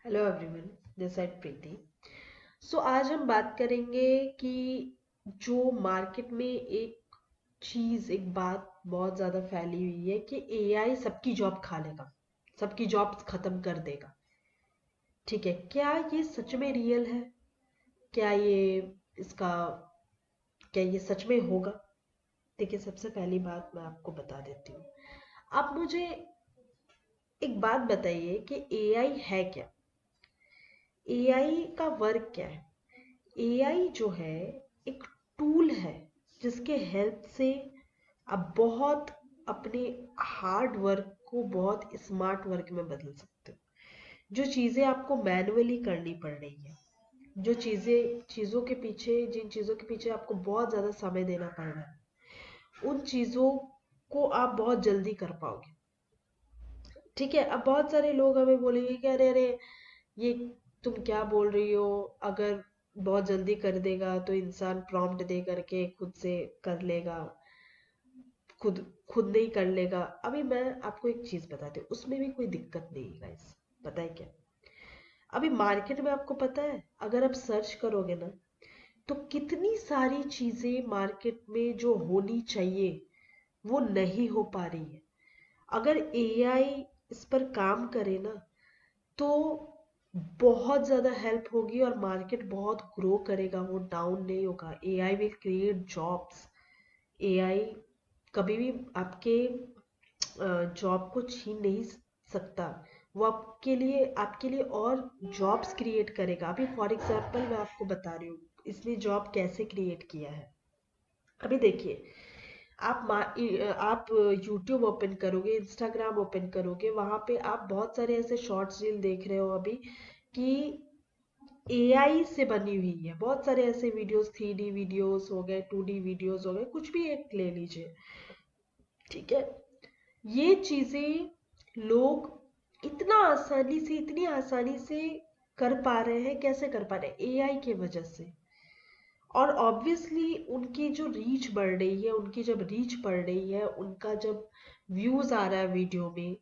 Hello everyone, this side प्रीति। सो आज हम बात करेंगे कि जो मार्केट में एक बात बहुत ज़्यादा फैली हुई है कि एआई सबकी जॉब खा लेगा, सबकी जॉब खत्म कर देगा। ठीक है, क्या ये सच में रियल है? क्या ये इसका क्या ये सच में होगा? देखिए, सबसे पहली बात मैं आपको बता देती हूँ। आप मुझे एक बात बताइए कि एआई है क्या? एआई का वर्क क्या है? एआई जो है एक टूल है जिसके हेल्प से आप बहुत अपने हार्ड वर्क को बहुत स्मार्ट वर्क में बदल सकते हो। जो चीज़ें आपको मैनुअली करनी पड़ रही है, जो जिन चीज़ों के पीछे आपको बहुत ज़्यादा समय देना पड़ रहा है, उन चीज़ों को आप बहुत जल्दी कर पाओगे। ठीक है, अब बहुत सारे लोग हमें बोलेंगे कि अरे अरे, ये तुम क्या बोल रही हो? अगर बहुत जल्दी कर देगा तो इंसान प्रॉम्प्ट दे करके खुद से कर लेगा, खुद खुद नहीं कर लेगा। अभी मैं आपको एक चीज बताती हूँ, उसमें भी कोई दिक्कत नहीं है गाइस। पता है क्या? अभी मार्केट में आपको पता है, अगर आप सर्च करोगे ना, तो कितनी सारी चीजें मार्केट में जो होनी चाहिए वो नहीं हो पा रही है। अगर एआई इस पर काम करे ना, तो बहुत ज़्यादा हेल्प होगी और मार्केट बहुत ग्रो करेगा, वो डाउन नहीं होगा। AI will create jobs. AI कभी भी आपके जॉब को छीन नहीं सकता। वो आपके लिए और जॉब्स क्रिएट करेगा। अभी फॉर एग्जांपल मैं आपको बता रही हूँ इसने जॉब कैसे क्रिएट किया है। अभी देखिए, आप यूट्यूब ओपन करोगे, इंस्टाग्राम ओपन करोगे, वहां पे आप बहुत सारे ऐसे शॉर्ट्स रील देख रहे हो अभी कि एआई से बनी हुई है। बहुत सारे ऐसे वीडियोस, 3D वीडियोस हो गए, 2D वीडियोस हो गए, कुछ भी एक ले लीजिए। ठीक है, ये चीजें लोग इतनी आसानी से कर पा रहे हैं। कैसे कर पा रहे हैं? एआई के वजह से। और ऑब्वियसली उनकी जो रीच बढ़ रही है, उनकी जब रीच बढ़ रही है, उनका जब व्यूज आ रहा है वीडियो में,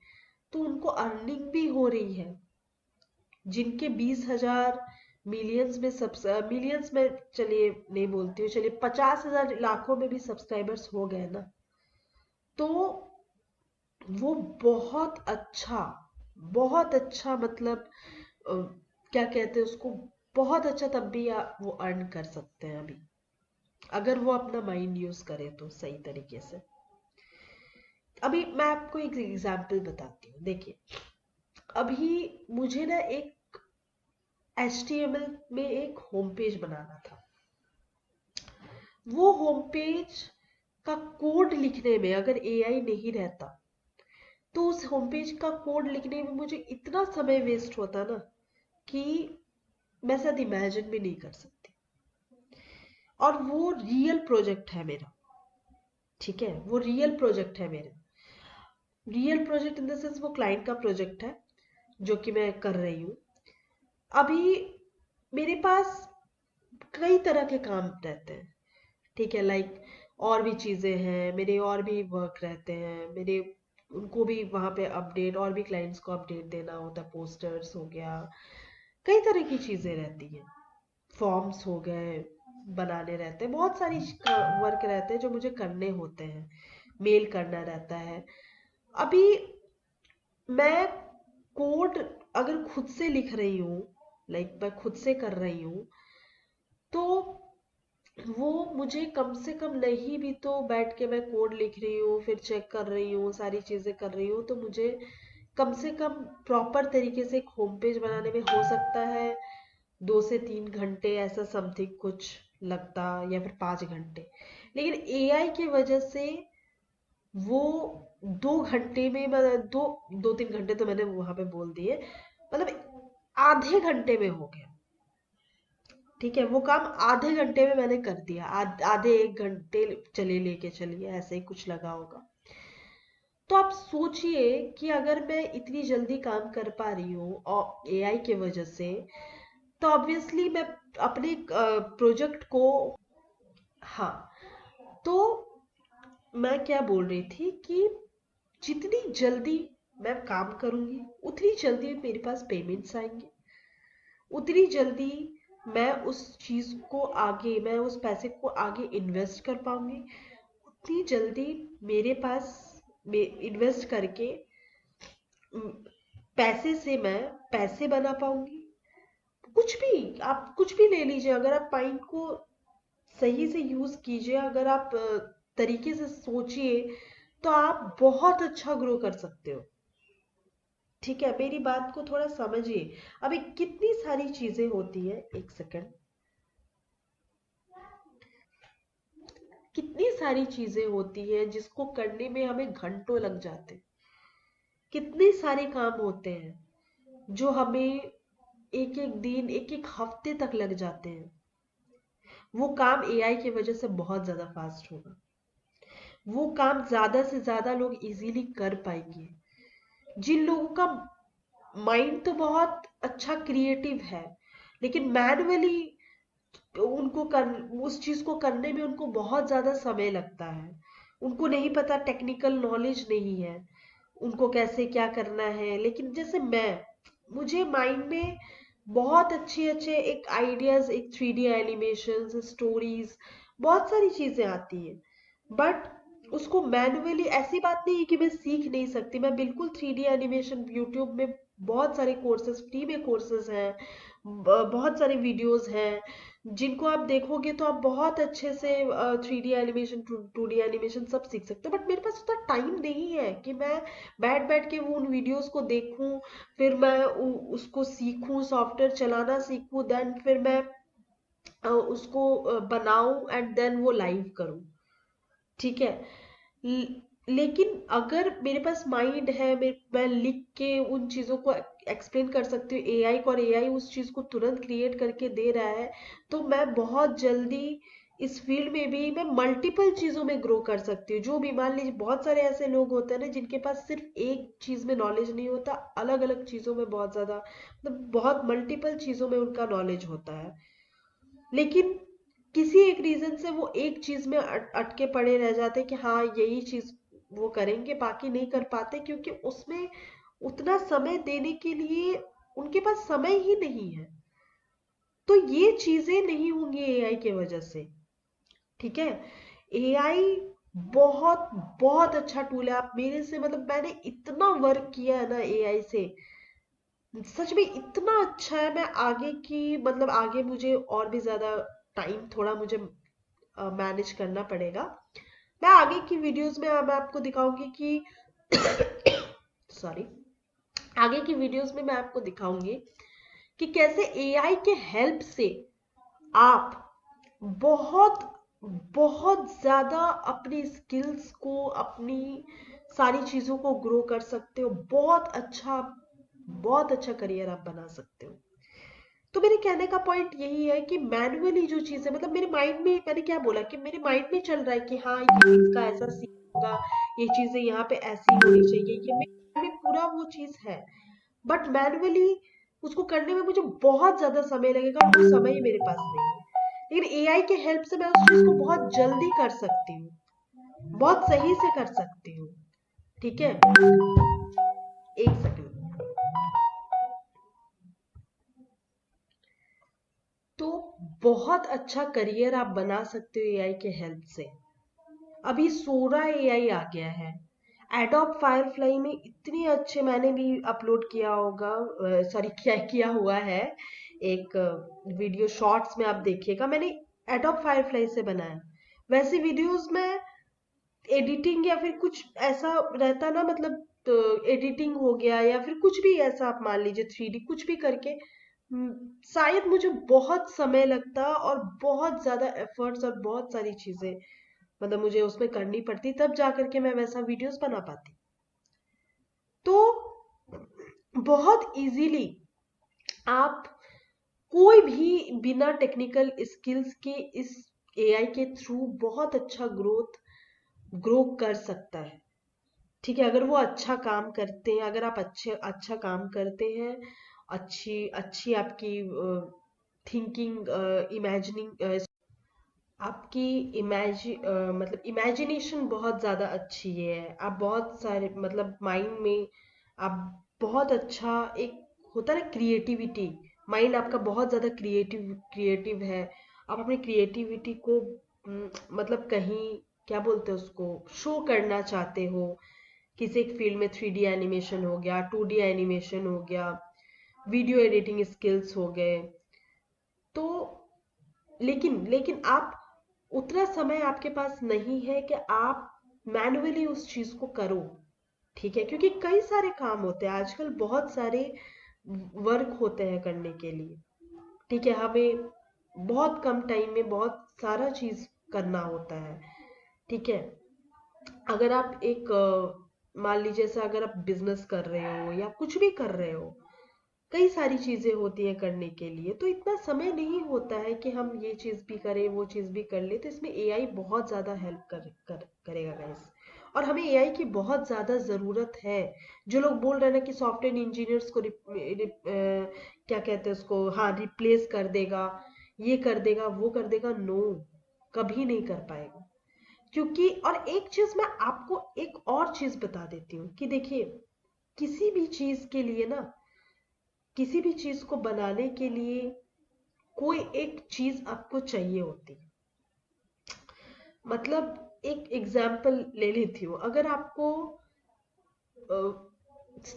तो उनको अर्निंग भी हो रही है। जिनके 20,000 मिलियंस में सब मिलियंस में, चलिए नहीं बोलती हूँ, चलिए 50,000 लाखों में भी सब्सक्राइबर्स हो गए ना, तो वो बहुत अच्छा मतलब क्या कहते हैं उसको, बहुत अच्छा तब भी वो अर्न कर सकते हैं अभी, अगर वो अपना माइंड यूज करे तो सही तरीके से। अभी मैं आपको एक एग्जांपल बताती हूँ। देखिए, अभी मुझे ना एक HTML में एक होम पेज बनाना था। वो होम पेज का कोड लिखने में अगर एआई नहीं रहता, तो उस होम पेज का कोड लिखने में मुझे इतना समय वेस्ट होता ना कि मैं शायद इमेजिन भी नहीं कर सकती। और वो रियल प्रोजेक्ट है मेरा। ठीक है, वो रियल प्रोजेक्ट है मेरा। Real project in the sense वो क्लाइंट का प्रोजेक्ट है जो कि मैं कर रही हूँ। अभी मेरे पास कई तरह के काम रहते हैं। ठीक है, लाइक और भी चीज़ें हैं मेरे, और भी वर्क रहते हैं मेरे। उनको भी वहाँ पे अपडेट, और भी क्लाइंट्स को अपडेट देना होता है। पोस्टर्स हो गया, कई तरह की चीज़ें रहती हैं। फॉर्म्स हो गए, बनाने रहते हैं। बहुत सारी वर्क रहते हैं जो मुझे करने होते हैं। मेल करना रहता है। अभी मैं कोड अगर खुद से लिख रही हूँ, लाइक मैं खुद से कर रही हूँ, तो वो मुझे कम से कम, नहीं भी तो बैठ के मैं कोड लिख रही हूँ, फिर चेक कर रही हूँ, सारी चीजें कर रही हूँ, तो मुझे कम से कम प्रॉपर तरीके से एक होम पेज बनाने में हो सकता है 2 से 3 घंटे, ऐसा समथिंग कुछ लगता, या फिर 5 घंटे। लेकिन एआई की वजह से वो 2 घंटे में, मतलब 2 2 3 घंटे तो मैंने वहां पे बोल दिए, मतलब आधे घंटे में हो गया। ठीक है, वो काम आधे घंटे में मैंने कर दिया। आधे 1 घंटे चलिए, लेके चलिए, ऐसे ही कुछ लगा होगा। तो आप सोचिए कि अगर मैं इतनी जल्दी काम कर पा रही हूँ और एआई के वजह से, तो ऑब्वियसली मैं अपने प्रोजेक्ट को, हाँ, तो मैं क्या बोल रही थी कि जितनी जल्दी मैं काम करूंगी, उतनी जल्दी मेरे पास पेमेंट्स आएंगे। उतनी जल्दी मैं उस पैसे को आगे इन्वेस्ट कर पाऊंगी, उतनी जल्दी मेरे पास इन्वेस्ट करके उम, पैसे से मैं पैसे बना पाऊंगी। कुछ भी, आप कुछ भी ले लीजिए, अगर आप माइंड को सही से यूज कीजिए, अगर आप तरीके से सोचिए, तो आप बहुत अच्छा ग्रो कर सकते हो। ठीक है, मेरी बात को थोड़ा समझिए। अभी कितनी सारी चीजें होती है, एक सेकंड, कितनी सारी चीजें होती है जिसको करने में हमें घंटों लग जाते हैं। कितने सारे काम होते हैं जो हमें एक एक दिन, एक एक हफ्ते तक लग जाते हैं। वो काम एआई की वजह से बहुत ज्यादा फास्ट होगा। वो काम ज्यादा से ज्यादा लोग इजीली कर पाएंगे। जिन लोगों का माइंड तो बहुत अच्छा क्रिएटिव है, लेकिन मैनुअली उनको कर उस चीज को करने में उनको बहुत ज्यादा समय लगता है। उनको नहीं पता, टेक्निकल नॉलेज नहीं है उनको कैसे क्या करना है। लेकिन जैसे मुझे माइंड में बहुत अच्छे अच्छे एक आइडियाज, एक 3D एनिमेशन, स्टोरीज, बहुत सारी चीजें आती हैं। बट उसको मैन्युअली, ऐसी बात नहीं है कि मैं सीख नहीं सकती, मैं बिल्कुल 3D एनिमेशन यूट्यूब में बहुत सारे कोर्सेज, फ्री में कोर्सेज हैं, बहुत सारे वीडियोस हैं जिनको आप देखोगे तो आप बहुत अच्छे से 3D एनिमेशन, 2D एनिमेशन सब सीख सकते हो। बट मेरे पास उतना टाइम नहीं है कि मैं बैठ बैठ के वो उन वीडियोस को देखूं, फिर मैं उसको सीखूं, सॉफ्टवेयर चलाना सीखूं, देन फिर मैं उसको बनाऊं एंड देन वो लाइव करूं। ठीक है। लेकिन अगर मेरे पास माइंड है, मैं लिख के उन चीजों को एक्सप्लेन कर सकती हूँ एआई को, और एआई उस चीज को तुरंत क्रिएट करके दे रहा है, तो मैं बहुत जल्दी इस फील्ड में भी मैं मल्टीपल चीजों में ग्रो कर सकती हूँ। जो भी, मान लीजिए बहुत सारे ऐसे लोग होते हैं ना जिनके पास सिर्फ एक चीज में नॉलेज नहीं होता, अलग अलग चीजों में बहुत ज्यादा, मतलब बहुत मल्टीपल चीजों में उनका नॉलेज होता है, लेकिन किसी एक रीजन से वो एक चीज में अटके पड़े रह जाते हैं कि हाँ यही चीज वो करेंगे, बाकी नहीं कर पाते क्योंकि उसमें उतना समय देने के लिए उनके पास समय ही नहीं है। तो ये चीजें नहीं होंगी एआई के वजह से। ठीक है। एआई बहुत बहुत अच्छा टूल है। आप मेरे से, मतलब मैंने इतना वर्क किया है ना एआई से, सच में इतना अच्छा है। मैं आगे की, मतलब आगे मुझे और भी ज्यादा टाइम थोड़ा मुझे मैनेज करना पड़ेगा। मैं आगे की वीडियोस में मैं आपको दिखाऊंगी कि सॉरी, आगे की वीडियोस में मैं आपको दिखाऊंगी कि कैसे एआई के हेल्प से आप बहुत बहुत ज्यादा अपनी स्किल्स को, अपनी सारी चीजों को ग्रो कर सकते हो। बहुत अच्छा करियर आप बना सकते हो। तो मेरे कहने का पॉइंट यही है कि मैन्युअली जो चीज है, मतलब मेरे माइंड में, मैंने क्या बोला कि मेरे माइंड में चल रहा है कि हाँ ये इसका ऐसा सीन होगा, ये चीजें यहाँ पे ऐसी होनी चाहिए, ये मेरे mind में पूरा वो चीज है। बट मैन्युअली उसको करने में मुझे बहुत ज्यादा समय लगेगा, वो समय ही मेरे पास नहीं है। लेकिन एआई के हेल्प से मैं उस चीज को बहुत जल्दी कर सकती हूँ, बहुत सही से कर सकती हूँ। ठीक है, एक सेकंड। तो बहुत अच्छा करियर आप बना सकते हो एआई के हेल्प से। अभी सोरा एआई आ गया है। एडोब फायरफ्लाई में इतने अच्छे, मैंने भी अपलोड किया होगा, सॉरी क्या किया हुआ है, एक वीडियो शॉर्ट्स में आप देखिएगा, मैंने एडोब फायरफ्लाई से बनाया। वैसे वीडियोस में एडिटिंग या फिर कुछ ऐसा रहता ना, मतलब तो एडिटिंग हो गया या फिर कुछ भी ऐसा, आप मान लीजिए 3D कुछ भी करके, शायद मुझे बहुत समय लगता और बहुत ज्यादा एफर्ट्स और बहुत सारी चीजें, मतलब मुझे उसमें करनी पड़ती, तब जाकर के मैं वैसा वीडियोस बना पाती। तो बहुत इजीली आप कोई भी बिना टेक्निकल स्किल्स के इस एआई के थ्रू बहुत अच्छा ग्रो कर सकता है। ठीक है, अगर वो अच्छा काम करते हैं, अगर आप अच्छा काम करते हैं, अच्छी अच्छी आपकी थिंकिंग, इमेजिनिंग, आपकी मतलब इमेजिनेशन बहुत ज़्यादा अच्छी है, आप बहुत सारे, मतलब माइंड में आप बहुत अच्छा, एक होता है ना क्रिएटिविटी, माइंड आपका बहुत ज्यादा क्रिएटिव है, आप अपनी क्रिएटिविटी को मतलब कहीं क्या बोलते हैं उसको शो करना चाहते हो, किसी एक फील्ड में 3D एनिमेशन हो गया, 2D एनिमेशन हो गया, वीडियो एडिटिंग स्किल्स हो गए, तो लेकिन लेकिन आप उतना समय आपके पास नहीं है कि आप मैन्युअली उस चीज को करो। ठीक है, क्योंकि कई सारे काम होते हैं आजकल, बहुत सारे वर्क होते हैं करने के लिए। ठीक है, हमें बहुत कम टाइम में बहुत सारा चीज करना होता है। ठीक है, अगर आप एक मान लीजिए जैसे अगर आप बिजनेस कर रहे हो या कुछ भी कर रहे हो, कई सारी चीजें होती हैं करने के लिए, तो इतना समय नहीं होता है कि हम ये चीज भी करें वो चीज भी कर ले। तो इसमें एआई बहुत ज्यादा हेल्प करेगा गाइस, और हमें एआई की बहुत ज्यादा जरूरत है। जो लोग बोल रहे हैं ना कि सॉफ्टवेयर इंजीनियर्स को क्या कहते हैं उसको, हाँ रिप्लेस कर देगा, ये कर देगा वो कर देगा, नो, कभी नहीं कर पाएगा। क्योंकि और एक चीज मैं आपको एक और चीज बता देती हूँ कि देखिए, किसी भी चीज के लिए ना, किसी भी चीज को बनाने के लिए कोई एक चीज आपको चाहिए होती है। मतलब एक एग्जाम्पल ले लेती हूँ, अगर आपको अ,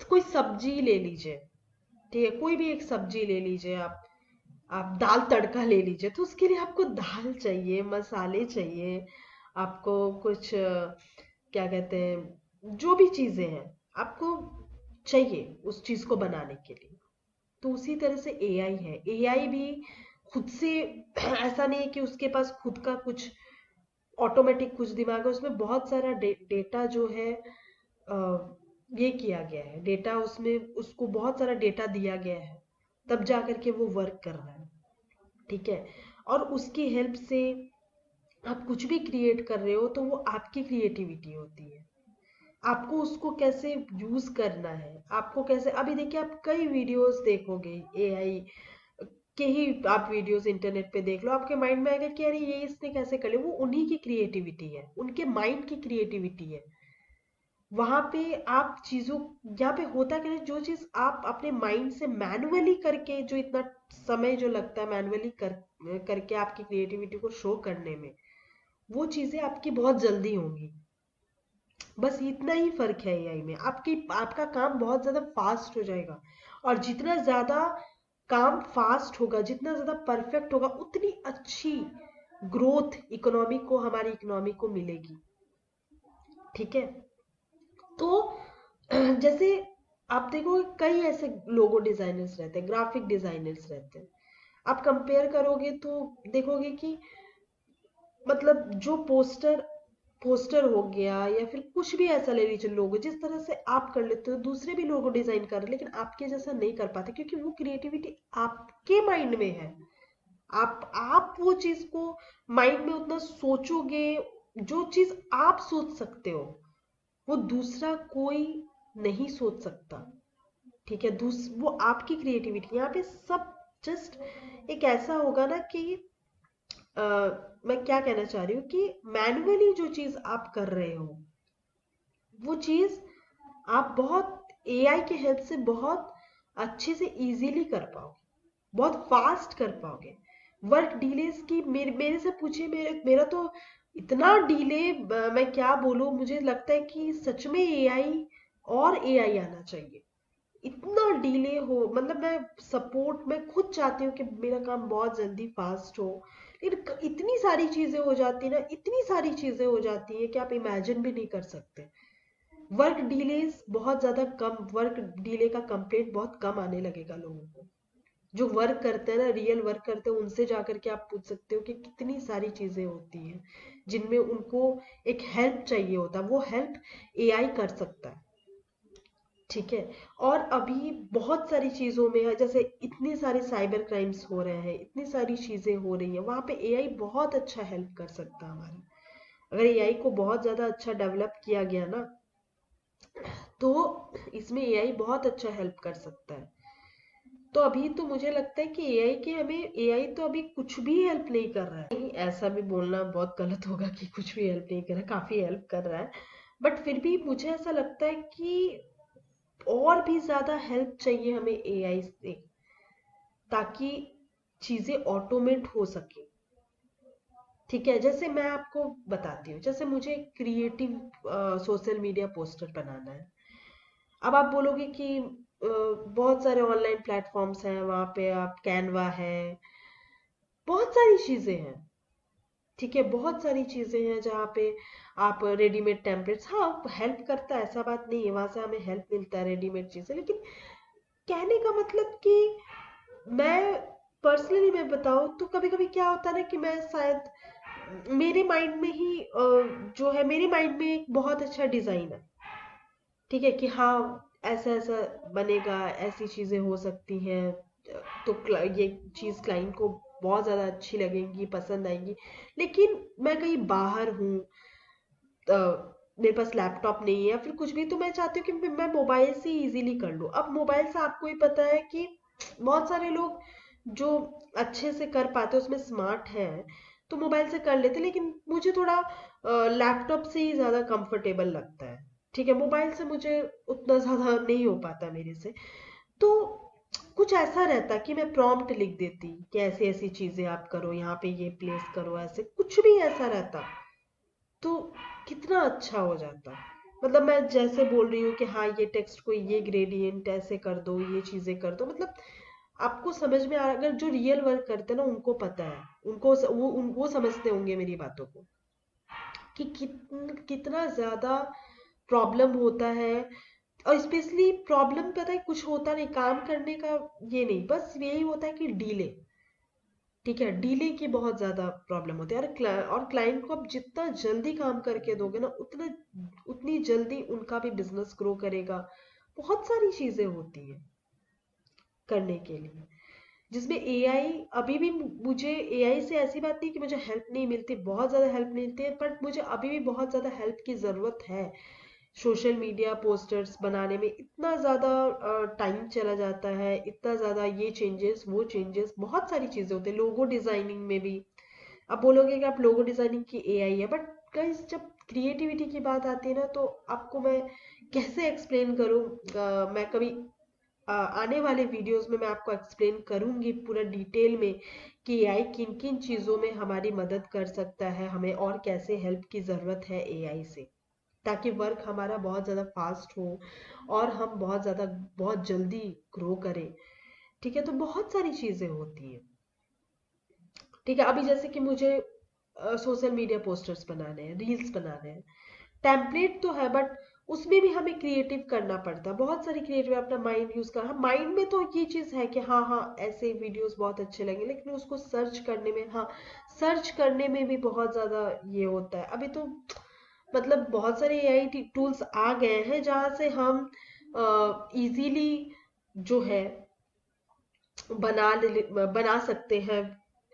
कोई सब्जी ले लीजिए, ठीक है, कोई भी एक सब्जी ले लीजिए, आप दाल तड़का ले लीजिए, तो उसके लिए आपको दाल चाहिए, मसाले चाहिए, आपको कुछ क्या कहते हैं, जो भी चीजें हैं आपको चाहिए उस चीज को बनाने के लिए। तो उसी तरह से एआई है, एआई भी खुद से ऐसा नहीं है कि उसके पास खुद का कुछ ऑटोमेटिक कुछ दिमाग है, उसमें बहुत सारा डेटा जो है ये किया गया है, डेटा उसमें उसको बहुत सारा डेटा दिया गया है, तब जा करके वो वर्क कर रहा है। ठीक है, और उसकी हेल्प से आप कुछ भी क्रिएट कर रहे हो तो वो आपकी क्रिएटिविटी होती है। आपको उसको कैसे यूज करना है, आपको कैसे, अभी देखिए आप कई वीडियोस देखोगे एआई के ही, आप वीडियोस इंटरनेट पे देख लो, आपके माइंड में आएगा कि अरे ये इसने कैसे कर लिया, वो उन्हीं की क्रिएटिविटी है, उनके माइंड की क्रिएटिविटी है। वहां पे आप चीजों, यहाँ पे होता क्या है, जो चीज आप अपने माइंड से मैनुअली करके, जो इतना समय जो लगता है मैनुअली करके आपकी क्रिएटिविटी को शो करने में, वो चीजें आपकी बहुत जल्दी होंगी। बस इतना ही फर्क है एआई में, आपकी आपका काम बहुत ज्यादा फास्ट हो जाएगा, और जितना ज्यादा काम फास्ट होगा, जितना ज्यादा परफेक्ट होगा, उतनी अच्छी ग्रोथ इकोनॉमी को, हमारी इकोनॉमी को मिलेगी। ठीक है, तो जैसे आप देखो कई ऐसे लोगो डिजाइनर्स रहते हैं, ग्राफिक डिजाइनर्स रहते हैं, आप कंपेयर करोगे तो देखोगे कि मतलब जो पोस्टर पोस्टर हो गया या फिर कुछ भी ऐसा ले लीजिए, लोगो जिस तरह से आप कर लेते हो दूसरे भी लोगो डिजाइन कर रहे हैं, लेकिन आपके जैसा नहीं कर पाते, क्योंकि वो क्रिएटिविटी आपके माइंड में है। आप वो चीज को माइंड में उतना सोचोगे, जो चीज आप सोच सकते हो वो दूसरा कोई नहीं सोच सकता। ठीक है, वो आपकी क्रिएटिविटी यहाँ पे सब जस्ट एक ऐसा होगा ना कि अ, मैं क्या कहना चाह रही हूँ कि मैन्युअली जो चीज आप कर रहे हो, वो चीज आप बहुत एआई के हेल्प से बहुत अच्छे से इजीली कर पाओगे, बहुत फास्ट कर पाओगे। वर्क डिलेस की मेरे से पूछिए, मेरा तो इतना डिले, मैं क्या बोलूं, मुझे लगता है कि सच में एआई और एआई आना चाहिए। इतना डिले हो, मतलब मैं खुद चाहती हूँ कि मेरा काम बहुत जल्दी फास्ट हो, लेकिन इतनी सारी चीजें हो जाती है ना, इतनी सारी चीजें हो जाती है कि आप इमेजिन भी नहीं कर सकते। वर्क डिलेस बहुत ज्यादा कम, वर्क डिले का कंप्लेंट बहुत कम आने लगेगा लोगों को। जो वर्क करते हैं ना, रियल वर्क करते हैं, उनसे जाकर के आप पूछ सकते हो कि कितनी सारी चीजें होती हैं जिनमें उनको एक हेल्प चाहिए होता है, वो हेल्प एआई कर सकता है। ठीक है, और अभी बहुत सारी चीजों में है, जैसे इतने सारे साइबर क्राइम्स हो रहे हैं, इतनी सारी चीजें हो रही हैं, वहां पे एआई बहुत अच्छा हेल्प कर सकता है हमारा। अगर एआई को बहुत ज्यादा अच्छा डेवलप किया गया ना, तो इसमें एआई बहुत अच्छा हेल्प कर सकता है। तो अभी तो मुझे लगता है कि एआई के हमें एआई तो अभी कुछ भी हेल्प नहीं कर रहा है, नहीं ऐसा भी बोलना बहुत गलत होगा कि कुछ भी हेल्प नहीं कर रहा है, काफी हेल्प कर रहा है। बट फिर भी मुझे ऐसा लगता है कि और भी ज्यादा हेल्प चाहिए हमें एआई से। ताकि चीजें ऑटोमेट हो सके। ठीक है, जैसे मैं आपको बताती हूँ, जैसे मुझे क्रिएटिव सोशल मीडिया पोस्टर बनाना है। अब आप बोलोगे कि बहुत सारे ऑनलाइन प्लेटफॉर्म्स हैं, वहां पे आप कैनवा है, बहुत सारी चीजें हैं। ठीक है, बहुत सारी चीजें हैं जहाँ पे आप रेडीमेड टेम्पलेट्स, हाँ हेल्प करता है, ऐसा बात नहीं है, वहां से हमें हेल्प मिलता है रेडीमेड चीजें, लेकिन कहने का मतलब कि मैं पर्सनली मैं बताऊं तो कभी कभी क्या होता है ना कि मैं शायद मेरे माइंड में ही जो है, मेरे माइंड में एक बहुत अच्छा डिजाइन है। ठीक है कि हाँ ऐसा ऐसा बनेगा, ऐसी चीजें हो सकती हैं, तो ये चीज क्लाइंट को बहुत ज्यादा अच्छी लगेंगी, पसंद आएंगी। लेकिन मैं कहीं बाहर हूँ, मेरे पास लैपटॉप नहीं है या फिर कुछ भी, तो मैं चाहती हूँ कि मैं मोबाइल से इजीली कर लूँ। अब मोबाइल से आपको ही पता है कि बहुत सारे लोग जो अच्छे से कर पाते हैं, उसमें स्मार्ट है, तो मोबाइल से कर लेते, लेकिन मुझे थोड़ा लैपटॉप से ही ज़्यादा कंफर्टेबल लगता है। ठीक है, मोबाइल से मुझे उतना ज़्यादा नहीं हो पाता मेरे से। तो कुछ ऐसा रहता कि मैं प्रॉम्प्ट लिख देती कि ऐसी ऐसी चीज़ें आप करो, यहाँ पे ये प्लेस करो, ऐसे कुछ भी ऐसा रहता तो कितना अच्छा हो जाता। मतलब मैं जैसे बोल रही हूँ कि हाँ ये टेक्स्ट को ये ग्रेडियंट ऐसे कर दो, ये चीजें कर दो, मतलब आपको समझ में आ, अगर जो रियल वर्क करते हैं ना उनको पता है, उनको वो समझते होंगे मेरी बातों को कि कितना ज्यादा प्रॉब्लम होता है। और स्पेशली प्रॉब्लम पता है कुछ होता नहीं काम करने का, ये नहीं, बस यही होता है कि डिले। ठीक है, डीले की बहुत ज्यादा प्रॉब्लम होती है, और क्लाइंट को आप जितना जल्दी काम करके दोगे ना, उतना उतनी जल्दी उनका भी बिजनेस ग्रो करेगा। बहुत सारी चीजें होती हैं करने के लिए, जिसमें एआई अभी भी, मुझे एआई से ऐसी बात नहीं कि मुझे हेल्प नहीं मिलती, बहुत ज़्यादा हेल्प मिलती है, बट मुझे अभी भी बहुत ज़्यादा हेल्प की ज़रूरत है। सोशल मीडिया पोस्टर्स बनाने में इतना ज़्यादा टाइम चला जाता है, इतना ज़्यादा ये चेंजेस वो चेंजेस, बहुत सारी चीज़ें होती है, लोगो डिज़ाइनिंग में भी। अब बोलोगे कि आप लोगो डिज़ाइनिंग की एआई है, बट गाइस जब क्रिएटिविटी की बात आती है ना, तो आपको मैं कैसे एक्सप्लेन करूँ। मैं कभी आने वाले वीडियोस में मैं आपको एक्सप्लेन करूंगी पूरा डिटेल में कि एआई किन किन चीज़ों में हमारी मदद कर सकता है, हमें और कैसे हेल्प की ज़रूरत है एआई से, ताकि वर्क हमारा बहुत ज़्यादा फास्ट हो और हम बहुत ज़्यादा बहुत जल्दी ग्रो करें। ठीक है, तो बहुत सारी चीज़ें होती हैं। ठीक है, अभी जैसे कि मुझे सोशल मीडिया पोस्टर्स बनाने हैं, रील्स बनाने हैं, टेम्पलेट तो है, बट उसमें भी हमें क्रिएटिव करना पड़ता है, बहुत सारी क्रिएटिव अपना माइंड यूज कर, हाँ माइंड में तो ये चीज है कि हाँ हाँ ऐसे वीडियोस बहुत अच्छे लगे, लेकिन उसको सर्च करने में, हाँ सर्च करने में भी बहुत ज्यादा ये होता है। अभी तो मतलब बहुत सारे एआई टूल्स आ गए हैं जहाँ से हम इजीली जो है बना सकते हैं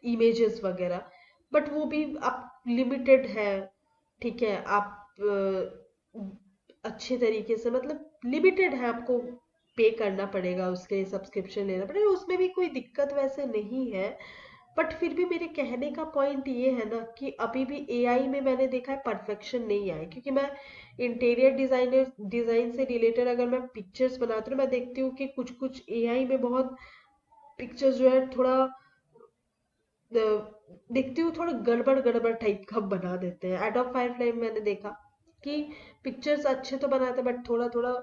इमेजेस वगैरह, बट वो भी आप लिमिटेड है। ठीक है, आप अच्छे तरीके से, मतलब लिमिटेड है, आपको पे करना पड़ेगा, उसके लिए सब्सक्रिप्शन लेना पड़ेगा, उसमें भी कोई दिक्कत वैसे नहीं है। बट फिर भी मेरे कहने का पॉइंट ये है ना कि अभी भी एआई में मैंने देखा है परफेक्शन नहीं आया, क्योंकि मैं इंटीरियर डिजाइन से रिलेटेड अगर मैं पिक्चर्स बनाती हूँ, मैं देखती हूँ कि कुछ कुछ एआई में बहुत पिक्चर्स जो है थोड़ा देखती हूँ थोड़ा गड़बड़ गड़बड़ टाइप का बना देते हैं। एडोब फायरफ्लाई में मैंने देखा कि पिक्चर्स अच्छे तो बनाते हैं, बट थोड़ा थोड़ा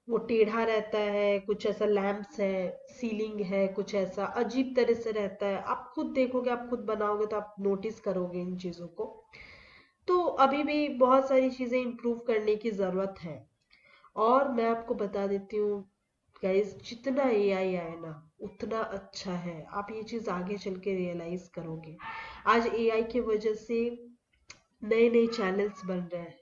वो टेढ़ा रहता है, कुछ ऐसा लैंप्स है, सीलिंग है, कुछ ऐसा अजीब तरह से रहता है। आप खुद देखोगे, आप खुद बनाओगे तो आप नोटिस करोगे इन चीजों को। तो अभी भी बहुत सारी चीजें इंप्रूव करने की जरूरत है। और मैं आपको बता देती हूँ गाइस, जितना एआई आए ना उतना अच्छा है, आप ये चीज आगे चल के रियलाइज करोगे। आज एआई की वजह से नए नए चैनल्स बन रहे हैं,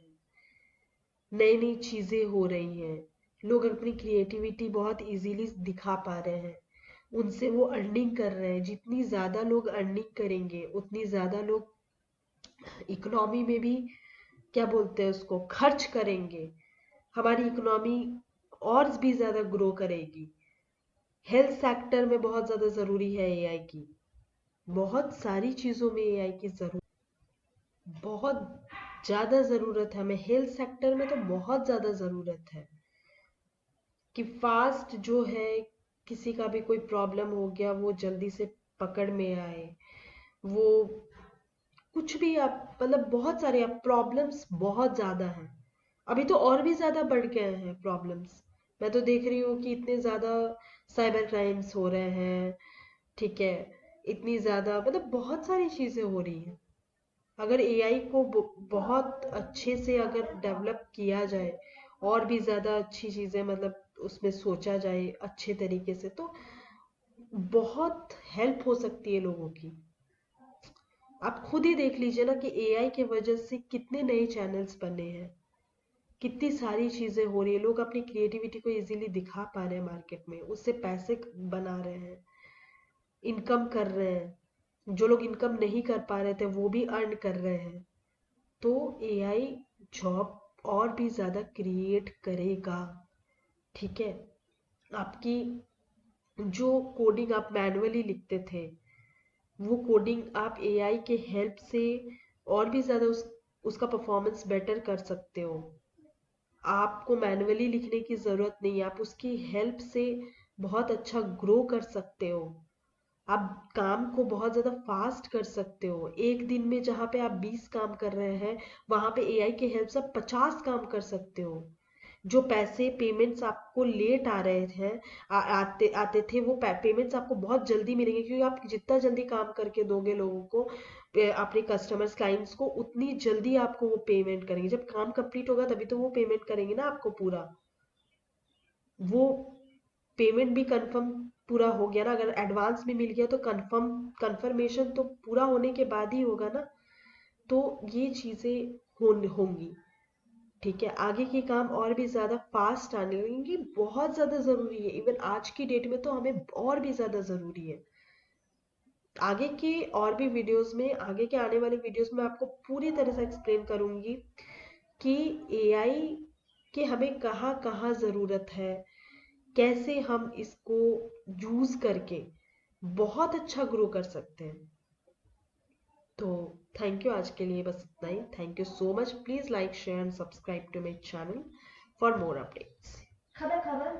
नई नई चीजें हो रही हैं, लोग अपनी क्रिएटिविटी बहुत इजीली दिखा पा रहे हैं, उनसे वो अर्निंग कर रहे हैं। जितनी ज्यादा लोग अर्निंग करेंगे उतनी ज्यादा लोग इकोनॉमी में भी, क्या बोलते हैं उसको, खर्च करेंगे, हमारी इकोनॉमी और भी ज्यादा ग्रो करेगी। हेल्थ सेक्टर में बहुत ज़्यादा ज़रूरी है एआई की, बहुत सारी चीज़ों में एआई की ज़रूरत, बहुत ज़्यादा ज़रूरत है हमें, हेल्थ सेक्टर में तो बहुत ज़्यादा ज़रूरत है कि फास्ट जो है किसी का भी कोई प्रॉब्लम हो गया वो जल्दी से पकड़ में आए, वो कुछ भी आप मतलब बहुत सारे आप प्रॉब्लम्स बहुत ज़्यादा हैं। अभी तो और भी ज़्यादा बढ़ गए हैं प्रॉब्लम्स। मैं तो देख रही हूँ कि इतने ज़्यादा साइबर क्राइम्स हो रहे हैं, ठीक है, इतनी ज़्यादा मतलब बहुत सारी चीज़ें हो रही हैं। अगर एआई को बहुत अच्छे से अगर डेवलप किया जाए और भी ज़्यादा अच्छी चीज़ें मतलब उसमें सोचा जाए अच्छे तरीके से, तो बहुत हेल्प हो सकती है लोगों की। आप खुद ही देख लीजिए ना कि एआई के वजह से कितने नए चैनल्स बने हैं, कितनी सारी चीजें हो रही है, लोग अपनी क्रिएटिविटी को इजीली दिखा पा रहे हैं मार्केट में, उससे पैसे बना रहे हैं, इनकम कर रहे हैं। जो लोग इनकम नहीं कर पा रहे थे वो भी अर्न कर रहे हैं। तो एआई जॉब और भी ज्यादा क्रिएट करेगा, ठीक है। आपकी जो कोडिंग आप मैनुअली लिखते थे, वो कोडिंग आप एआई के हेल्प से और भी ज़्यादा उसका परफॉर्मेंस बेटर कर सकते हो। आपको मैनुअली लिखने की ज़रूरत नहीं है, आप उसकी हेल्प से बहुत अच्छा ग्रो कर सकते हो। आप काम को बहुत ज़्यादा फास्ट कर सकते हो। एक दिन में जहाँ पे आप 20 काम कर रहे हैं, वहाँ पे एआई के हेल्प से आप 50 काम कर सकते हो। जो पैसे पेमेंट्स आपको लेट आ रहे थे, आते आते थे, वो पेमेंट्स आपको बहुत जल्दी मिलेंगे, क्योंकि आप जितना जल्दी काम करके दोगे लोगों को, अपने कस्टमर्स क्लाइंट्स को, उतनी जल्दी आपको वो पेमेंट करेंगे। जब काम कंप्लीट होगा तभी तो वो पेमेंट करेंगे ना आपको पूरा। वो पेमेंट भी कंफर्म पूरा हो गया ना, अगर एडवांस में मिल गया तो कंफर्मेशन तो पूरा होने के बाद ही होगा ना। तो ये चीज़ें होंगी, ठीक है। आगे के काम और भी ज़्यादा फास्ट आने लगेंगे, बहुत ज़्यादा ज़रूरी है। इवन आज की डेट में तो हमें और भी ज़्यादा ज़रूरी है। आगे के और भी वीडियोस में, आगे के आने वाले वीडियोस में आपको पूरी तरह से एक्सप्लेन करूंगी कि एआई के हमें कहाँ कहाँ ज़रूरत है, कैसे हम इसको यूज़ करके बहुत अच्छा ग्रो कर सकते हैं। तो थैंक यू, आज के लिए बस इतना ही। Thank you so much. Please like share and subscribe to my channel for more updates. खबर खबर